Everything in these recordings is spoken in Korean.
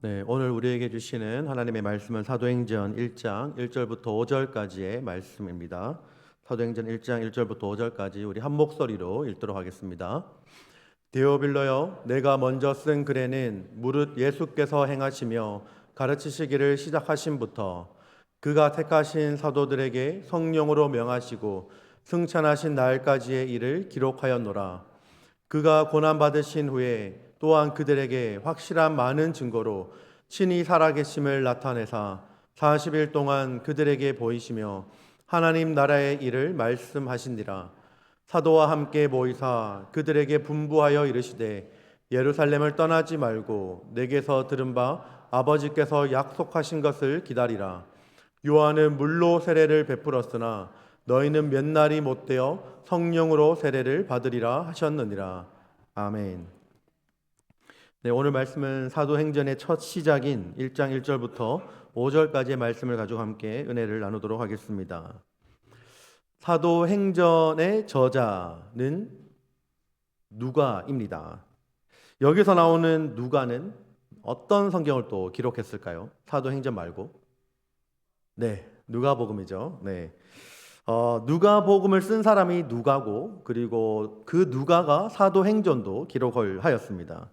네, 오늘 우리에게 주시는 하나님의 말씀은 사도행전 1장 1절부터 5절까지의 말씀입니다. 사도행전 1장 1절부터 5절까지 우리 한 목소리로 읽도록 하겠습니다. 데오빌로여, 내가 먼저 쓴 글에는 무릇 예수께서 행하시며 가르치시기를 시작하심부터 그가 택하신 사도들에게 성령으로 명하시고 승천하신 날까지의 일을 기록하였노라. 그가 고난받으신 후에 또한 그들에게 확실한 많은 증거로 친히 살아계심을 나타내사 40일 동안 그들에게 보이시며 하나님 나라의 일을 말씀하시니라. 사도와 함께 모이사 그들에게 분부하여 이르시되 예루살렘을 떠나지 말고 내게서 들은 바 아버지께서 약속하신 것을 기다리라. 요한은 물로 세례를 베풀었으나 너희는 몇 날이 못되어 성령으로 세례를 받으리라 하셨느니라. 아멘. 네, 오늘 말씀은 사도행전의 첫 시작인 1장 1절부터 5절까지의 말씀을 가지고 함께 은혜를 나누도록 하겠습니다. 사도행전의 저자는 누가입니다. 여기서 나오는 누가는 어떤 성경을 또 기록했을까요? 사도행전 말고. 네, 누가복음이죠. 네. 누가복음을 쓴 사람이 누가고, 그리고 그 누가가 사도행전도 기록을 하였습니다.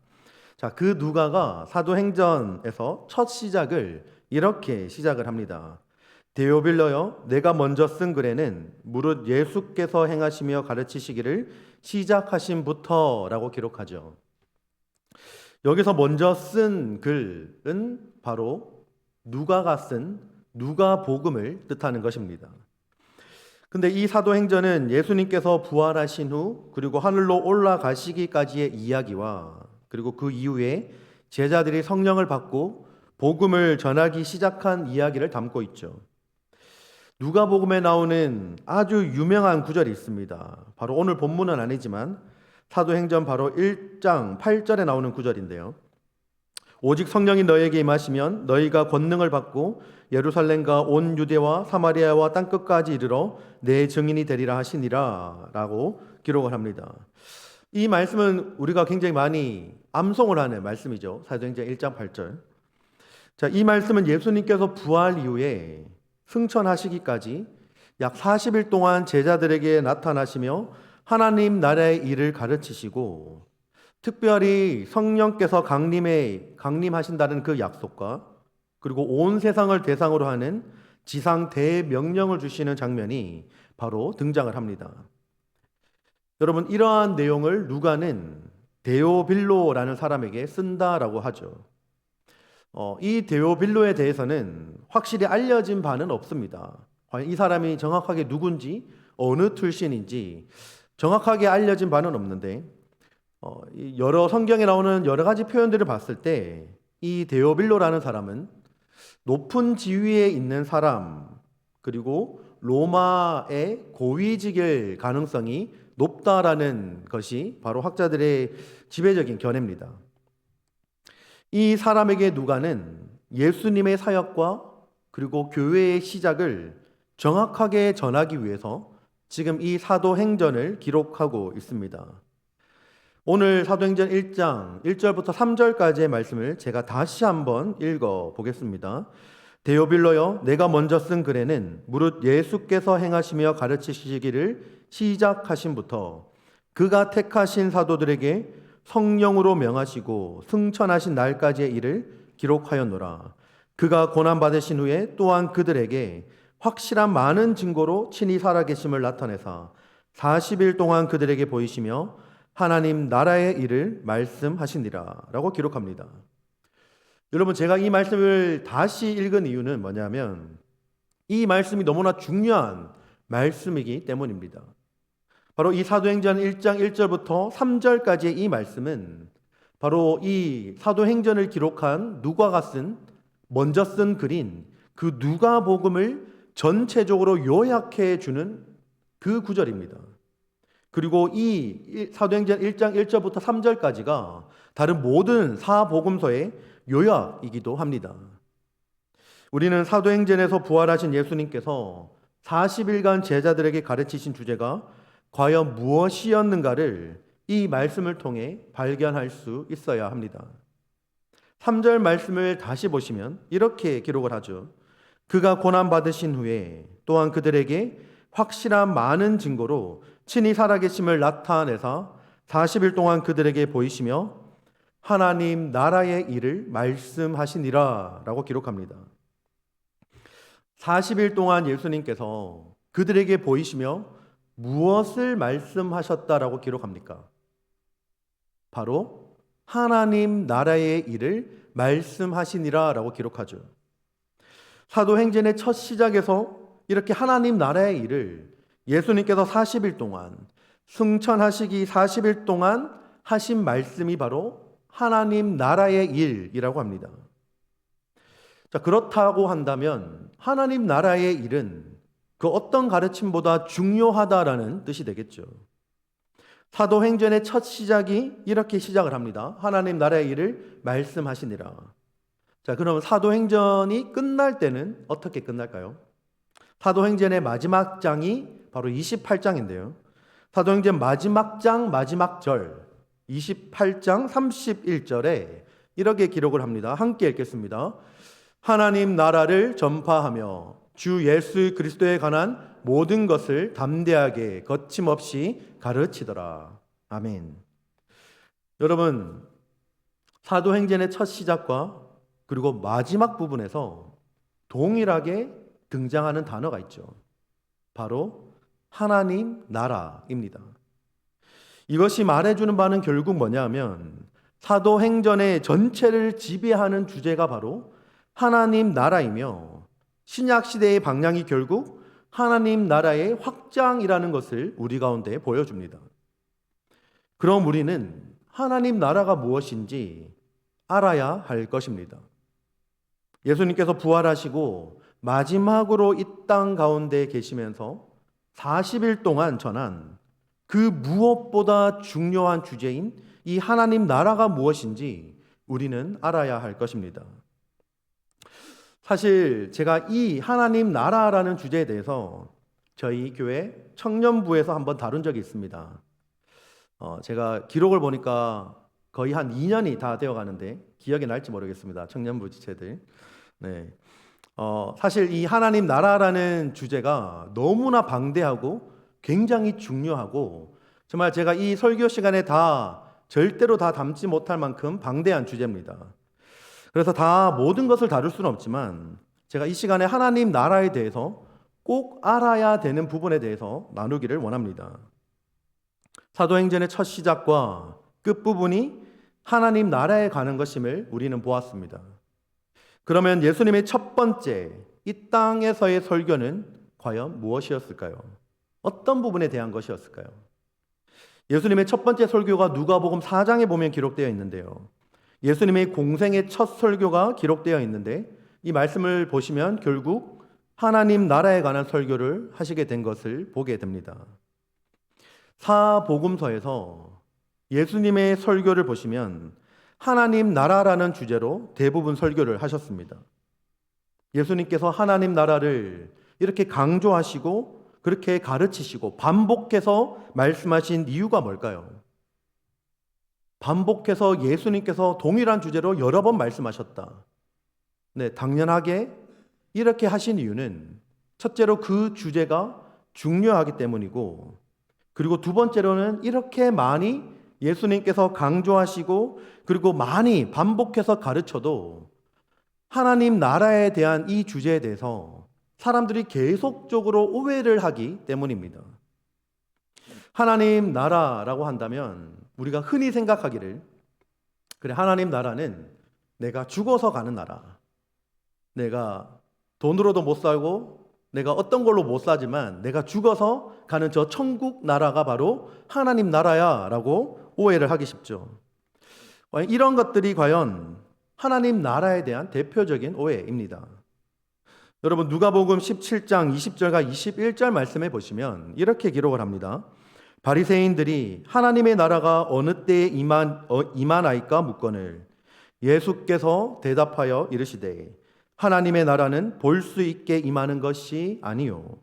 자, 그 누가가 사도행전에서 첫 시작을 이렇게 시작을 합니다. 데오빌로여, 내가 먼저 쓴 글에는 무릇 예수께서 행하시며 가르치시기를 시작하심부터라고 기록하죠. 여기서 먼저 쓴 글은 바로 누가가 쓴 누가복음을 뜻하는 것입니다. 근데 이 사도행전은 예수님께서 부활하신 후 그리고 하늘로 올라가시기까지의 이야기와 그리고 그 이후에 제자들이 성령을 받고 복음을 전하기 시작한 이야기를 담고 있죠. 누가복음에 나오는 아주 유명한 구절이 있습니다. 바로 오늘 본문은 아니지만 사도행전 바로 1장 8절에 나오는 구절인데요. 오직 성령이 너희에게 임하시면 너희가 권능을 받고 예루살렘과 온 유대와 사마리아와 땅끝까지 이르러 내 증인이 되리라 하시니라 라고 기록을 합니다. 이 말씀은 우리가 굉장히 많이 암송을 하는 말씀이죠. 사도행전 1장 8절. 자, 이 말씀은 예수님께서 부활 이후에 승천하시기까지 약 40일 동안 제자들에게 나타나시며 하나님 나라의 일을 가르치시고 특별히 성령께서 강림하신다는 그 약속과 그리고 온 세상을 대상으로 하는 지상 대명령을 주시는 장면이 바로 등장을 합니다. 여러분, 이러한 내용을 누가는 데오빌로라는 사람에게 쓴다라고 하죠. 이 데오빌로에 대해서는 확실히 알려진 바는 없습니다. 과연 이 사람이 정확하게 누군지 어느 출신인지 정확하게 알려진 바는 없는데 여러 성경에 나오는 여러 가지 표현들을 봤을 때 이 데오빌로라는 사람은 높은 지위에 있는 사람 그리고 로마의 고위직일 가능성이 높다라는 것이 바로 학자들의 지배적인 견해입니다. 이 사람에게 누가는 예수님의 사역과 그리고 교회의 시작을 정확하게 전하기 위해서 지금 이 사도행전을 기록하고 있습니다. 오늘 사도행전 1장 1절부터 3절까지의 말씀을 제가 다시 한번 읽어 보겠습니다. 데오빌로여, 내가 먼저 쓴 글에는 무릇 예수께서 행하시며 가르치시기를 시작하심부터 그가 택하신 사도들에게 성령으로 명하시고 승천하신 날까지의 일을 기록하였노라. 그가 고난받으신 후에 또한 그들에게 확실한 많은 증거로 친히 살아계심을 나타내사 40일 동안 그들에게 보이시며 하나님 나라의 일을 말씀하시니라 라고 기록합니다. 여러분, 제가 이 말씀을 다시 읽은 이유는 뭐냐면 이 말씀이 너무나 중요한 말씀이기 때문입니다. 바로 이 사도행전 1장 1절부터 3절까지의 이 말씀은 바로 이 사도행전을 기록한 누가가 먼저 쓴 글인 그 누가복음을 전체적으로 요약해 주는 그 구절입니다. 그리고 이 사도행전 1장 1절부터 3절까지가 다른 모든 사복음서의 요약이기도 합니다. 우리는 사도행전에서 부활하신 예수님께서 40일간 제자들에게 가르치신 주제가 과연 무엇이었는가를 이 말씀을 통해 발견할 수 있어야 합니다. 3절 말씀을 다시 보시면 이렇게 기록을 하죠. 그가 고난받으신 후에 또한 그들에게 확실한 많은 증거로 친히 살아계심을 나타내사 40일 동안 그들에게 보이시며 하나님 나라의 일을 말씀하시니라 라고 기록합니다. 40일 동안 예수님께서 그들에게 보이시며 무엇을 말씀하셨다라고 기록합니까? 바로 하나님 나라의 일을 말씀하시니라 라고 기록하죠. 사도행전의 첫 시작에서 이렇게 하나님 나라의 일을 예수님께서 40일 동안 승천하시기 40일 동안 하신 말씀이 바로 하나님 나라의 일이라고 합니다. 자, 그렇다고 한다면 하나님 나라의 일은 그 어떤 가르침보다 중요하다라는 뜻이 되겠죠. 사도행전의 첫 시작이 이렇게 시작을 합니다. 하나님 나라의 일을 말씀하시니라. 자, 그럼 사도행전이 끝날 때는 어떻게 끝날까요? 사도행전의 마지막 장이 바로 28장인데요. 사도행전 마지막 장 마지막 절 28장 31절에 이렇게 기록을 합니다. 함께 읽겠습니다. 하나님 나라를 전파하며 주 예수 그리스도에 관한 모든 것을 담대하게 거침없이 가르치더라. 아멘. 여러분, 사도행전의 첫 시작과 그리고 마지막 부분에서 동일하게 등장하는 단어가 있죠. 바로 하나님 나라입니다. 이것이 말해주는 바는 결국 뭐냐면 사도행전의 전체를 지배하는 주제가 바로 하나님 나라이며 신약시대의 방향이 결국 하나님 나라의 확장이라는 것을 우리 가운데 보여줍니다. 그럼 우리는 하나님 나라가 무엇인지 알아야 할 것입니다. 예수님께서 부활하시고 마지막으로 이 땅 가운데 계시면서 40일 동안 전한 그 무엇보다 중요한 주제인 이 하나님 나라가 무엇인지 우리는 알아야 할 것입니다. 사실 제가 이 하나님 나라라는 주제에 대해서 저희 교회 청년부에서 한번 다룬 적이 있습니다. 제가 기록을 보니까 거의 한 2년이 다 되어 가는데 기억이 날지 모르겠습니다. 청년부 지체들. 네. 사실 이 하나님 나라라는 주제가 너무나 방대하고 굉장히 중요하고 정말 제가 이 설교 시간에 절대로 다 담지 못할 만큼 방대한 주제입니다. 그래서 다 모든 것을 다룰 수는 없지만 제가 이 시간에 하나님 나라에 대해서 꼭 알아야 되는 부분에 대해서 나누기를 원합니다. 사도행전의 첫 시작과 끝부분이 하나님 나라에 가는 것임을 우리는 보았습니다. 그러면 예수님의 첫 번째 이 땅에서의 설교는 과연 무엇이었을까요? 어떤 부분에 대한 것이었을까요? 예수님의 첫 번째 설교가 누가복음 4장에 보면 기록되어 있는데요. 예수님의 공생의 첫 설교가 기록되어 있는데 이 말씀을 보시면 결국 하나님 나라에 관한 설교를 하시게 된 것을 보게 됩니다. 사복음서에서 예수님의 설교를 보시면 하나님 나라라는 주제로 대부분 설교를 하셨습니다. 예수님께서 하나님 나라를 이렇게 강조하시고 그렇게 가르치시고 반복해서 말씀하신 이유가 뭘까요? 반복해서 예수님께서 동일한 주제로 여러 번 말씀하셨다. 네, 당연하게 이렇게 하신 이유는 첫째로 그 주제가 중요하기 때문이고 그리고 두 번째로는 이렇게 많이 예수님께서 강조하시고 그리고 많이 반복해서 가르쳐도 하나님 나라에 대한 이 주제에 대해서 사람들이 계속적으로 오해를 하기 때문입니다. 하나님 나라라고 한다면 우리가 흔히 생각하기를 그래, 하나님 나라는 내가 죽어서 가는 나라. 내가 돈으로도 못 살고 내가 어떤 걸로 못 사지만 내가 죽어서 가는 저 천국 나라가 바로 하나님 나라야 라고 오해를 하기 쉽죠. 이런 것들이 과연 하나님 나라에 대한 대표적인 오해입니다. 여러분 누가복음 17장 20절과 21절 말씀에 보시면 이렇게 기록을 합니다. 바리새인들이 하나님의 나라가 어느 때에 임하나이까 묻거늘 예수께서 대답하여 이르시되 하나님의 나라는 볼 수 있게 임하는 것이 아니요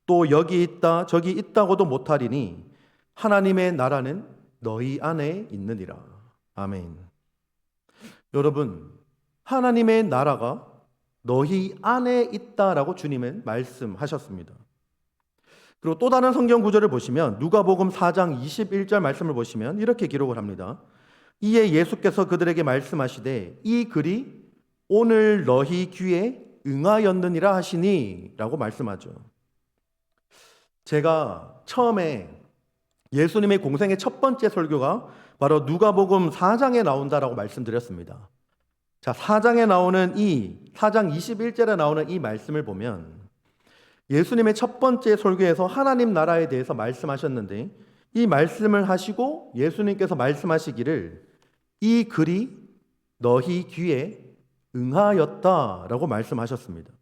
또 여기 있다 저기 있다고도 못하리니 하나님의 나라는 너희 안에 있느니라. 아멘. 여러분, 하나님의 나라가 너희 안에 있다라고 주님은 말씀하셨습니다. 그리고 또 다른 성경 구절을 보시면 누가복음 4장 21절 말씀을 보시면 이렇게 기록을 합니다. 이에 예수께서 그들에게 말씀하시되 이 글이 오늘 너희 귀에 응하였느니라 하시니 라고 말씀하죠. 제가 처음에 예수님의 공생의 첫 번째 설교가 바로 누가복음 4장에 나온다라고 말씀드렸습니다. 자, 4장에 나오는 4장 21절에 나오는 이 말씀을 보면 예수님의 첫 번째 설교에서 하나님 나라에 대해서 말씀하셨는데 이 말씀을 하시고 예수님께서 말씀하시기를 이 글이 너희 귀에 응하였다라고 말씀하셨습니다.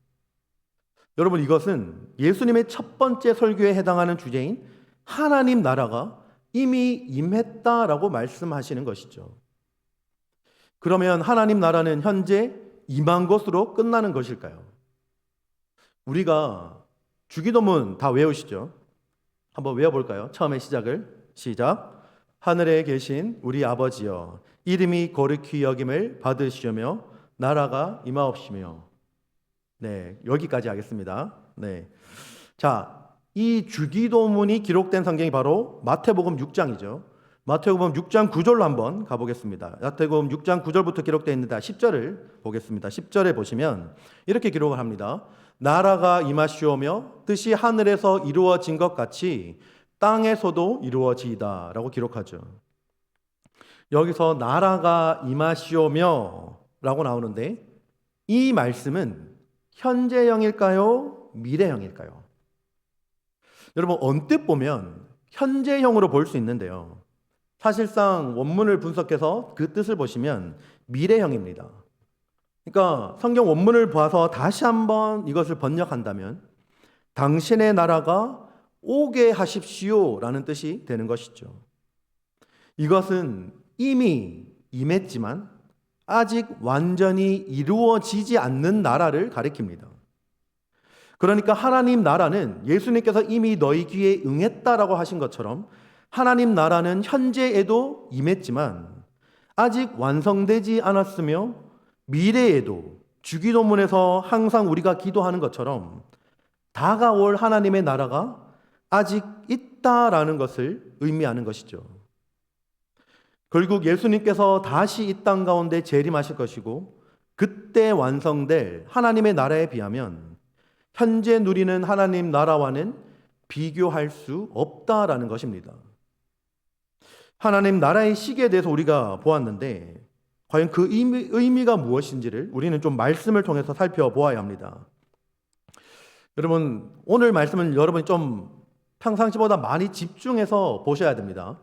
여러분, 이것은 예수님의 첫 번째 설교에 해당하는 주제인 하나님 나라가 이미 임했다라고 말씀하시는 것이죠. 그러면 하나님 나라는 현재 임한 것으로 끝나는 것일까요? 우리가 주기도문 다 외우시죠? 한번 외워볼까요? 처음에 시작을 시작. 하늘에 계신 우리 아버지여 이름이 거룩히 여김을 받으시오며 나라가 임하옵시며. 네, 여기까지 하겠습니다. 네. 자, 이 주기도문이 기록된 성경이 바로 마태복음 6장이죠. 마태복음 6장 9절로 한번 가보겠습니다. 마태복음 6장 9절부터 기록되어 있는데 10절을 보겠습니다. 10절에 보시면 이렇게 기록을 합니다. 나라가 임하시오며 뜻이 하늘에서 이루어진 것 같이 땅에서도 이루어지이다 라고 기록하죠. 여기서 나라가 임하시오며 라고 나오는데 이 말씀은 현재형일까요? 미래형일까요? 여러분, 언뜻 보면 현재형으로 볼 수 있는데요. 사실상 원문을 분석해서 그 뜻을 보시면 미래형입니다. 그러니까 성경 원문을 봐서 다시 한번 이것을 번역한다면 당신의 나라가 오게 하십시오 라는 뜻이 되는 것이죠. 이것은 이미 임했지만 아직 완전히 이루어지지 않는 나라를 가리킵니다. 그러니까 하나님 나라는 예수님께서 이미 너희 귀에 응했다라고 하신 것처럼 하나님 나라는 현재에도 임했지만 아직 완성되지 않았으며 미래에도 주기도문에서 항상 우리가 기도하는 것처럼 다가올 하나님의 나라가 아직 있다라는 것을 의미하는 것이죠. 결국 예수님께서 다시 이 땅 가운데 재림하실 것이고 그때 완성될 하나님의 나라에 비하면 현재 누리는 하나님 나라와는 비교할 수 없다라는 것입니다. 하나님 나라의 시기에 대해서 우리가 보았는데 과연 그 의미가 무엇인지를 우리는 좀 말씀을 통해서 살펴보아야 합니다. 여러분, 오늘 말씀은 여러분이 좀 평상시보다 많이 집중해서 보셔야 됩니다.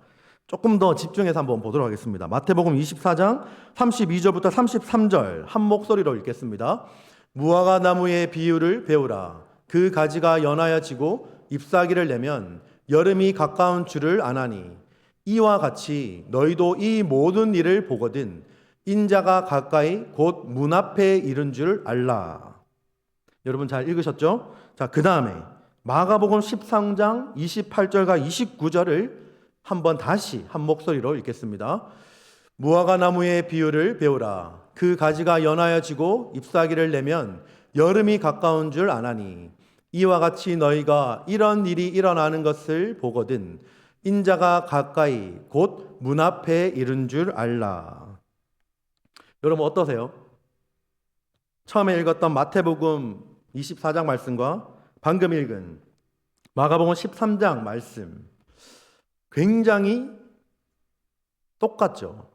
조금 더 집중해서 한번 보도록 하겠습니다. 마태복음 24장 32절부터 33절 한 목소리로 읽겠습니다. 무화과 나무의 비유를 배우라. 그 가지가 연하여 지고 잎사귀를 내면 여름이 가까운 줄을 아나니 이와 같이 너희도 이 모든 일을 보거든 인자가 가까이 곧 문 앞에 이른 줄 알라. 여러분 잘 읽으셨죠? 자, 그 다음에 마가복음 13장 28절과 29절을 한번 다시 한 목소리로 읽겠습니다. 무화과 나무의 비유를 배우라. 그 가지가 연하여 지고 잎사귀를 내면 여름이 가까운 줄 아나니 이와 같이 너희가 이런 일이 일어나는 것을 보거든 인자가 가까이 곧 문 앞에 이른 줄 알라. 여러분 어떠세요? 처음에 읽었던 마태복음 24장 말씀과 방금 읽은 마가복음 13장 말씀 굉장히 똑같죠.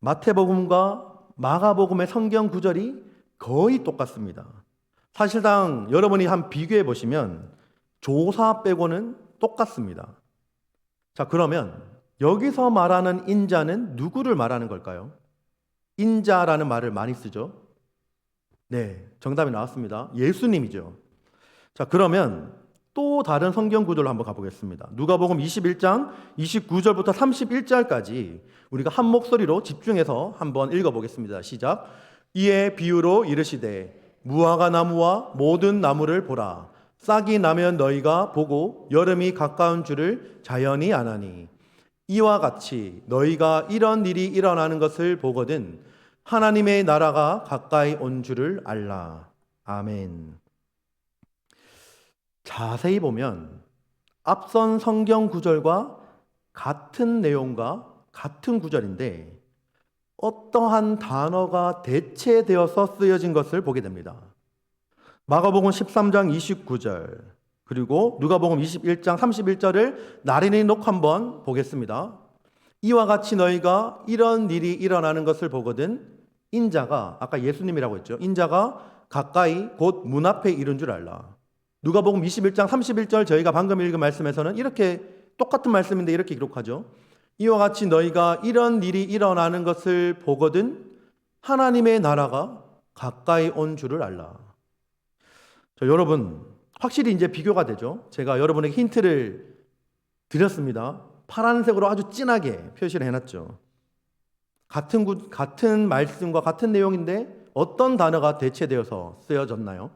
마태복음과 마가복음의 성경 구절이 거의 똑같습니다. 사실상 여러분이 한 비교해 보시면 조사 빼고는 똑같습니다. 자, 그러면 여기서 말하는 인자는 누구를 말하는 걸까요? 인자라는 말을 많이 쓰죠. 네, 정답이 나왔습니다. 예수님이죠. 자, 그러면 또 다른 성경 구절로 한번 가보겠습니다. 누가복음 21장 29절부터 31절까지 우리가 한 목소리로 집중해서 한번 읽어보겠습니다. 시작. 이에 비유로 이르시되 무화과 나무와 모든 나무를 보라. 싹이 나면 너희가 보고 여름이 가까운 줄을 자연히 아나니 이와 같이 너희가 이런 일이 일어나는 것을 보거든 하나님의 나라가 가까이 온 줄을 알라. 아멘. 자세히 보면 앞선 성경 구절과 같은 내용과 같은 구절인데 어떠한 단어가 대체되어서 쓰여진 것을 보게 됩니다. 마가복음 13장 29절 그리고 누가복음 21장 31절을 나란히 놓고 한번 보겠습니다. 이와 같이 너희가 이런 일이 일어나는 것을 보거든 인자가, 아까 예수님이라고 했죠, 인자가 가까이 곧 문 앞에 이른 줄 알라. 누가복음 21장 31절 저희가 방금 읽은 말씀에서는 이렇게 똑같은 말씀인데 이렇게 기록하죠. 이와 같이 너희가 이런 일이 일어나는 것을 보거든 하나님의 나라가 가까이 온 줄을 알라. 여러분, 확실히 이제 비교가 되죠. 제가 여러분에게 힌트를 드렸습니다. 파란색으로 아주 진하게 표시를 해놨죠. 같은 말씀과 같은 내용인데 어떤 단어가 대체되어서 쓰여졌나요?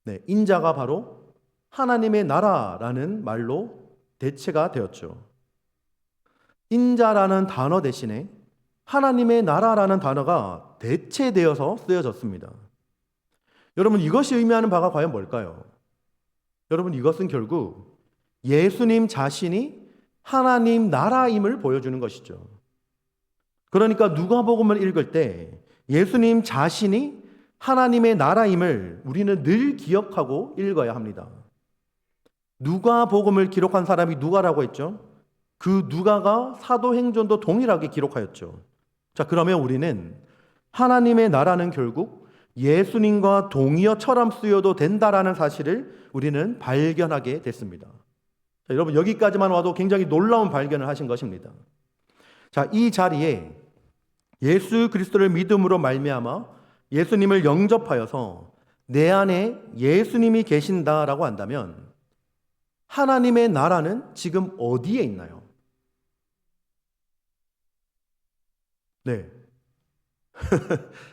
네, 인자가 바로 하나님의 나라라는 말로 대체가 되었죠. 인자라는 단어 대신에 하나님의 나라라는 단어가 대체되어서 쓰여졌습니다. 여러분, 이것이 의미하는 바가 과연 뭘까요? 여러분, 이것은 결국 예수님 자신이 하나님 나라임을 보여주는 것이죠. 그러니까 누가복음을 읽을 때 예수님 자신이 하나님의 나라임을 우리는 늘 기억하고 읽어야 합니다. 누가복음을 기록한 사람이 누가라고 했죠? 그 누가가 사도행전도 동일하게 기록하였죠. 자, 그러면 우리는 하나님의 나라는 결국 예수님과 동의어처럼 쓰여도 된다라는 사실을 우리는 발견하게 됐습니다. 자, 여러분, 여기까지만 와도 굉장히 놀라운 발견을 하신 것입니다. 자, 이 자리에 예수 그리스도를 믿음으로 말미암아 예수님을 영접하여서 내 안에 예수님이 계신다라고 한다면 하나님의 나라는 지금 어디에 있나요? 네.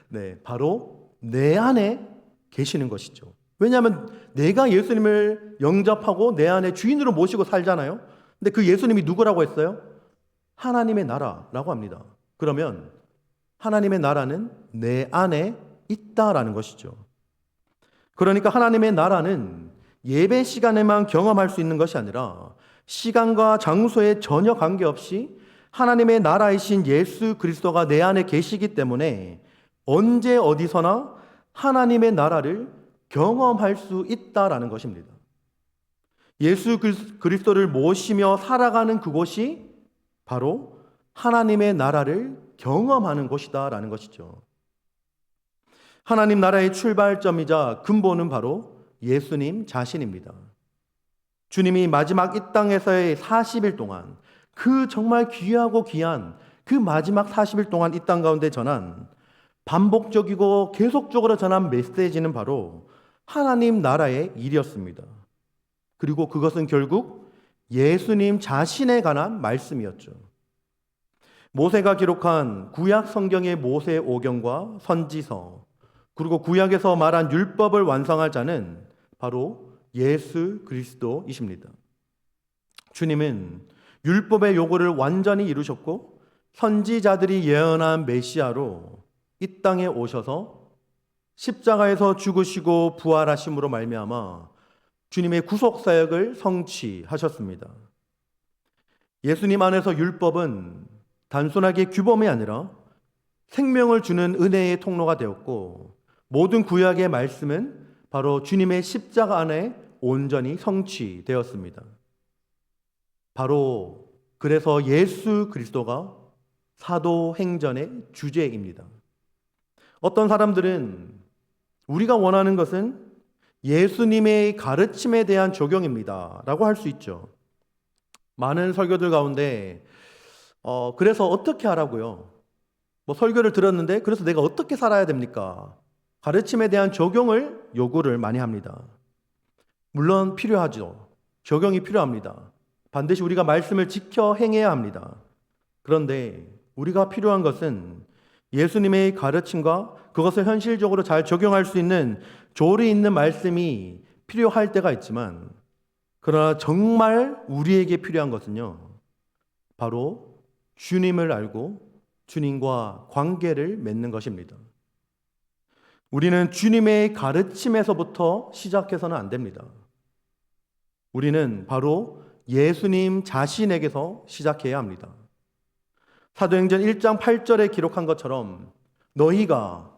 네, 바로 내 안에 계시는 것이죠. 왜냐하면 내가 예수님을 영접하고 내 안에 주인으로 모시고 살잖아요. 근데 그 예수님이 누구라고 했어요? 하나님의 나라라고 합니다. 그러면 하나님의 나라는 내 안에 있다라는 것이죠. 그러니까 하나님의 나라는 예배 시간에만 경험할 수 있는 것이 아니라 시간과 장소에 전혀 관계없이 하나님의 나라이신 예수 그리스도가 내 안에 계시기 때문에 언제 어디서나 하나님의 나라를 경험할 수 있다라는 것입니다. 예수 그리스도를 모시며 살아가는 그곳이 바로 하나님의 나라를 경험하는 곳이다라는 것이죠. 하나님 나라의 출발점이자 근본은 바로 예수님 자신입니다. 주님이 마지막 이 땅에서의 40일 동안 그 정말 귀하고 귀한 그 마지막 40일 동안 이 땅 가운데 전한 반복적이고 계속적으로 전한 메시지는 바로 하나님 나라의 일이었습니다. 그리고 그것은 결국 예수님 자신에 관한 말씀이었죠. 모세가 기록한 구약 성경의 모세오경과 선지서, 그리고 구약에서 말한 율법을 완성할 자는 바로 예수 그리스도이십니다. 주님은 율법의 요구를 완전히 이루셨고 선지자들이 예언한 메시아로 이 땅에 오셔서 십자가에서 죽으시고 부활하심으로 말미암아 주님의 구속 사역을 성취하셨습니다. 예수님 안에서 율법은 단순하게 규범이 아니라 생명을 주는 은혜의 통로가 되었고 모든 구약의 말씀은 바로 주님의 십자가 안에 온전히 성취되었습니다. 바로 그래서 예수 그리스도가 사도행전의 주제입니다. 어떤 사람들은 우리가 원하는 것은 예수님의 가르침에 대한 적용입니다 라고 할 수 있죠. 많은 설교들 가운데 그래서 어떻게 하라고요? 설교를 들었는데 그래서 내가 어떻게 살아야 됩니까? 가르침에 대한 적용을 요구를 많이 합니다. 물론 필요하죠. 적용이 필요합니다. 반드시 우리가 말씀을 지켜 행해야 합니다. 그런데 우리가 필요한 것은 예수님의 가르침과 그것을 현실적으로 잘 적용할 수 있는 조리 있는 말씀이 필요할 때가 있지만, 그러나 정말 우리에게 필요한 것은요, 바로 주님을 알고 주님과 관계를 맺는 것입니다. 우리는 주님의 가르침에서부터 시작해서는 안 됩니다. 우리는 바로 예수님 자신에게서 시작해야 합니다. 사도행전 1장 8절에 기록한 것처럼 너희가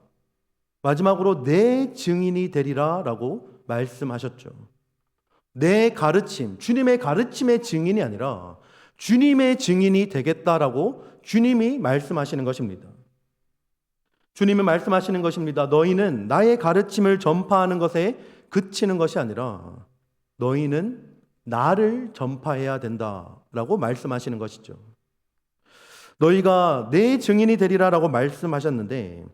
마지막으로 내 증인이 되리라 라고 말씀하셨죠. 내 가르침, 주님의 가르침의 증인이 아니라 주님의 증인이 되겠다라고 주님이 말씀하시는 것입니다. 주님이 말씀하시는 것입니다. 너희는 나의 가르침을 전파하는 것에 그치는 것이 아니라 너희는 나를 전파해야 된다라고 말씀하시는 것이죠. 너희가 내 증인이 되리라라고 말씀하셨는데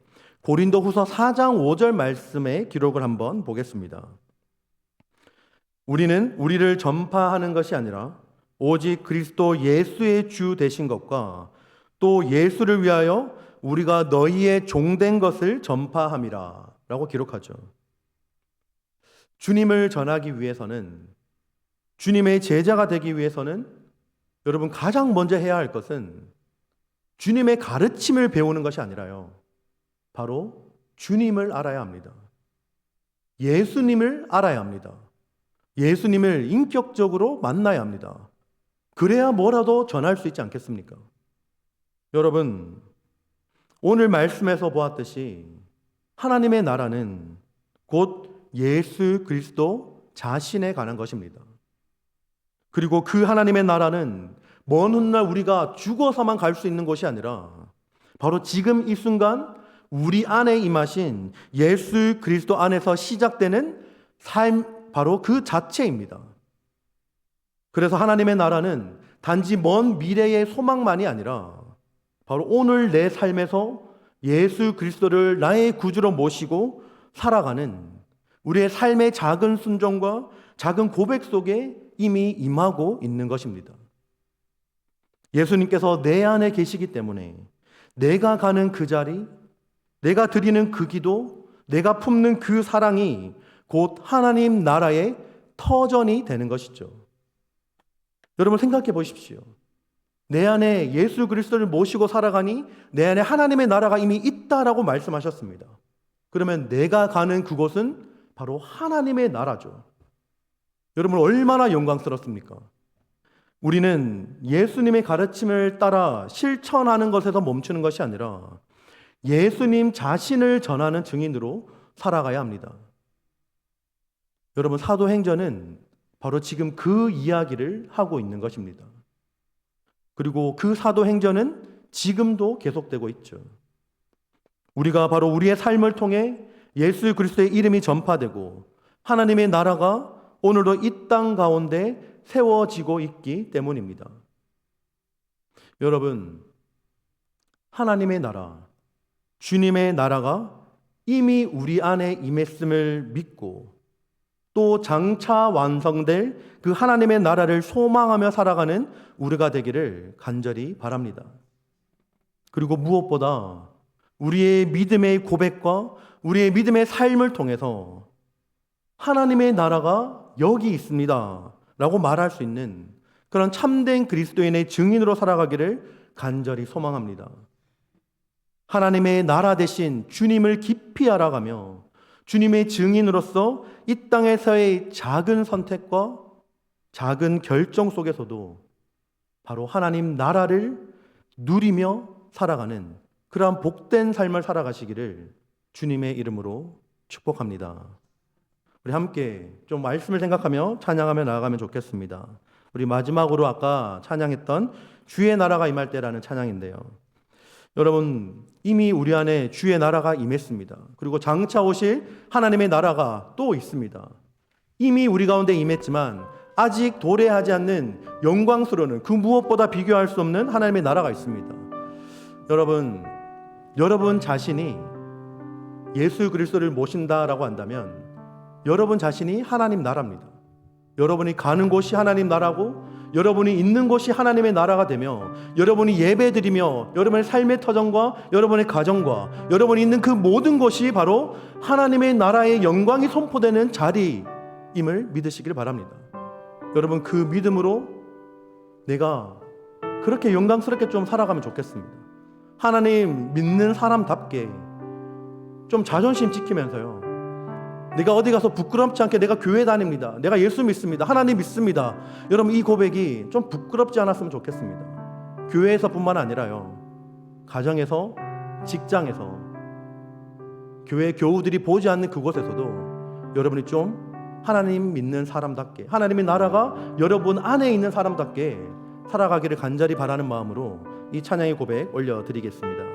고린도후서 4장 5절 말씀의 기록을 한번 보겠습니다. 우리는 우리를 전파하는 것이 아니라 오직 그리스도 예수의 주 되신 것과 또 예수를 위하여 우리가 너희의 종된 것을 전파함이라 라고 기록하죠. 주님을 전하기 위해서는, 주님의 제자가 되기 위해서는 여러분 가장 먼저 해야 할 것은 주님의 가르침을 배우는 것이 아니라요, 바로 주님을 알아야 합니다. 예수님을 알아야 합니다. 예수님을 인격적으로 만나야 합니다. 그래야 뭐라도 전할 수 있지 않겠습니까? 여러분, 오늘 말씀에서 보았듯이 하나님의 나라는 곧 예수 그리스도 자신에 관한 것입니다. 그리고 그 하나님의 나라는 먼 훗날 우리가 죽어서만 갈 수 있는 것이 아니라 바로 지금 이 순간 우리 안에 임하신 예수 그리스도 안에서 시작되는 삶, 바로 그 자체입니다. 그래서 하나님의 나라는 단지 먼 미래의 소망만이 아니라 바로 오늘 내 삶에서 예수 그리스도를 나의 구주로 모시고 살아가는 우리의 삶의 작은 순종과 작은 고백 속에 이미 임하고 있는 것입니다. 예수님께서 내 안에 계시기 때문에 내가 가는 그 자리, 내가 드리는 그 기도, 내가 품는 그 사랑이 곧 하나님 나라의 터전이 되는 것이죠. 여러분 생각해 보십시오. 내 안에 예수 그리스도를 모시고 살아가니 내 안에 하나님의 나라가 이미 있다라고 말씀하셨습니다. 그러면 내가 가는 그곳은 바로 하나님의 나라죠. 여러분 얼마나 영광스럽습니까? 우리는 예수님의 가르침을 따라 실천하는 것에서 멈추는 것이 아니라 예수님 자신을 전하는 증인으로 살아가야 합니다. 여러분 사도행전은 바로 지금 그 이야기를 하고 있는 것입니다. 그리고 그 사도행전은 지금도 계속되고 있죠. 우리가 바로 우리의 삶을 통해 예수 그리스도의 이름이 전파되고 하나님의 나라가 오늘도 이 땅 가운데 세워지고 있기 때문입니다. 여러분, 하나님의 나라, 주님의 나라가 이미 우리 안에 임했음을 믿고 또 장차 완성될 그 하나님의 나라를 소망하며 살아가는 우리가 되기를 간절히 바랍니다. 그리고 무엇보다 우리의 믿음의 고백과 우리의 믿음의 삶을 통해서 하나님의 나라가 여기 있습니다 라고 말할 수 있는 그런 참된 그리스도인의 증인으로 살아가기를 간절히 소망합니다. 하나님의 나라 대신 주님을 깊이 알아가며 주님의 증인으로서 이 땅에서의 작은 선택과 작은 결정 속에서도 바로 하나님 나라를 누리며 살아가는 그러한 복된 삶을 살아가시기를 주님의 이름으로 축복합니다. 우리 함께 좀 말씀을 생각하며 찬양하며 나아가면 좋겠습니다. 우리 마지막으로 아까 찬양했던 주의 나라가 임할 때라는 찬양인데요. 여러분 이미 우리 안에 주의 나라가 임했습니다. 그리고 장차 오실 하나님의 나라가 또 있습니다. 이미 우리 가운데 임했지만 아직 도래하지 않는 영광스러운 그 무엇보다 비교할 수 없는 하나님의 나라가 있습니다. 여러분 자신이 예수 그리스도를 모신다라고 한다면 여러분 자신이 하나님 나라입니다. 여러분이 가는 곳이 하나님 나라고 여러분이 있는 곳이 하나님의 나라가 되며 여러분이 예배드리며 여러분의 삶의 터전과 여러분의 가정과 여러분이 있는 그 모든 것이 바로 하나님의 나라의 영광이 선포되는 자리임을 믿으시길 바랍니다. 여러분 그 믿음으로 내가 그렇게 영광스럽게 좀 살아가면 좋겠습니다. 하나님 믿는 사람답게 좀 자존심 지키면서요, 내가 어디 가서 부끄럽지 않게 내가 교회 다닙니다, 내가 예수 믿습니다, 하나님 믿습니다, 여러분 이 고백이 좀 부끄럽지 않았으면 좋겠습니다. 교회에서뿐만 아니라요, 가정에서, 직장에서, 교회 교우들이 보지 않는 그곳에서도 여러분이 좀 하나님 믿는 사람답게, 하나님의 나라가 여러분 안에 있는 사람답게 살아가기를 간절히 바라는 마음으로 이 찬양의 고백 올려드리겠습니다.